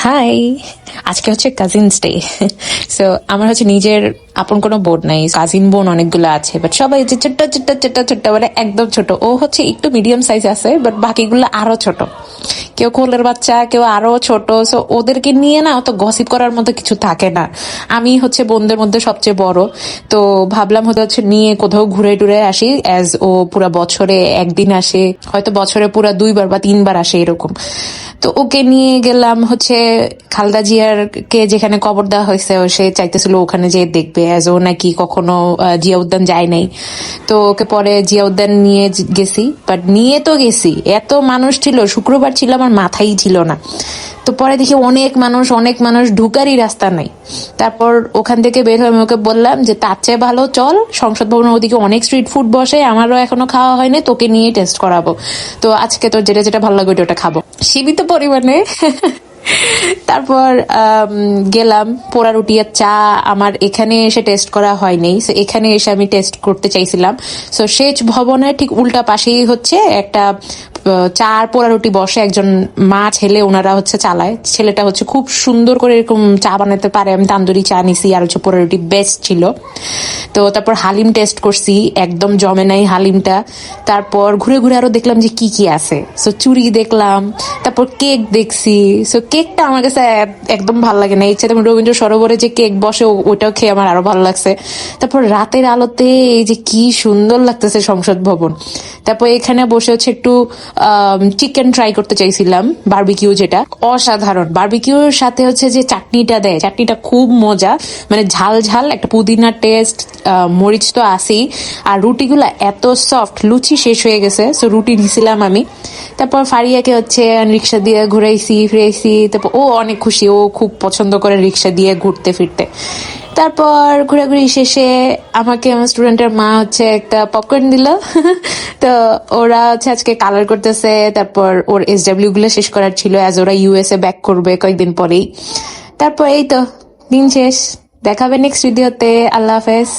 High, আজকে হচ্ছে cousins day. So আমার হচ্ছে নিজের আপন কোনো বোন নাই, কাজিন বোন অনেকগুলো আছে, বাট সবাই যে ছোট্ট ছোট্ট ছোট্ট ছোট্ট, মানে একদম ছোট। ও হচ্ছে একটু মিডিয়াম সাইজ আছে, বাট বাকিগুলো আরো ছোট। কেউ কোলের বাচ্চা, কেউ আরো ছোট। সো ওদেরকে নিয়ে না অত গসিপ করার মতো কিছু থাকে না। আমি হচ্ছে বোনদের মধ্যে সবচেয়ে বড়, তো ভাবলাম হচ্ছে নিয়ে কোথাও ঘুরে টুরে আসি, অ্যাজ ও পুরা বছরে একদিন আসে, হয়তো বছরে পুরা 2বার বা 3বার আসে এরকম। তো ওকে নিয়ে গেলাম হচ্ছে খালদা জিয়ার কে যেখানে কবর দেওয়া হয়েছে, সে চাইতেছিল ওখানে যেয়ে দেখবে, অ্যাজ ও নাকি কখনো জিয়া উদ্যান যায় নাই। তো ওকে পরে জিয়া উদ্যান নিয়ে গেছি, বাট নিয়ে তো গেছি, এত মানুষ ছিল, শুক্রবার ছিল, আমার মাথাই ছিল না। তো পরে দেখি অনেক মানুষ, ঢুকারই রাস্তা নাই। তারপর ওখান থেকে বের হয়ে আমি ওকে বললাম যে তার চেয়ে ভালো চল সংসদ ভবনের ওদিকে অনেক স্ট্রিট ফুড বসে, আমারও এখনো খাওয়া হয়নি, তোকে নিয়ে টেস্ট করাবো। তো আজকে তোর যেটা যেটা ভালো লাগবে ওটা খাবো সীমিত পরিমাণে। তারপর গেলাম, পোড়া রুটি আর চা আমার এখানে এসে টেস্ট করা হয়নি, সো এখানে এসে আমি টেস্ট করতে চাইছিলাম। সো সেচ ভবনের ঠিক উল্টা পাশেই হচ্ছে একটা চা আর পোড়া রুটি বসে, একজন মা ছেলে ওনারা হচ্ছে চালায়। ছেলেটা হচ্ছে খুব সুন্দর করে এরকম চা বানাতে পারে। আমি তান্দুরি চা নিছি, আর হচ্ছে পোড়া রুটি বেস্ট ছিল। তো তারপর হালিম টেস্ট করছি, একদম জমে নাই হালিমটা। তারপর ঘুরে ঘুরে আরো দেখলাম যে কি কি আছে, সো চুড়ি দেখলাম, তারপর কেক দেখছি। সো কেকটা আমার কাছে একদম ভালো লাগে না, ইচ্ছা তেমন রবীন্দ্র সরোবরে যে কেক বসে ওটাও খেয়ে আমার আরো ভালো লাগছে। তারপর রাতের আলোতে এই যে কি সুন্দর লাগতেছে সংসদ ভবন। তারপর এখানে বসে হচ্ছে একটু চিকেন ট্রাই করতে চাইছিলাম, বারবিকিউ, যেটা অসাধারণ। বারবিকিউর সাথে হচ্ছে যে চাটনিটা দেয়, চাটনিটা খুব মজা, মানে ঝাল ঝাল একটা পুদিনা টেস্ট, মরিচ তো আছেই। আর রুটিগুলা এত সফট, লুচি শেষ হয়ে গেছে, সো রুটি নিছিলাম আমি। তারপর ফারিয়াকে হচ্ছে রিক্সা দিয়ে ঘুরাইছি ফিরাইছি, তারপর ও অনেক খুশি, ও খুব পছন্দ করে রিক্সা দিয়ে ঘুরতে ফিরতে। তারপর ঘোরাঘুরি শেষে আমাকে আমার স্টুডেন্টের মা হচ্ছে একটা পপকর্ন দিল। তো ওরা হচ্ছে আজকে কালার করতেছে, তারপর ওর SW গুলো শেষ করার ছিল, অ্যাজ ওরা USA ব্যাক করবে কয়েকদিন পরেই। তারপর এই তো দিন শেষ, দেখাবে নেক্সট ভিডিওতে। আল্লাহ হাফেজ।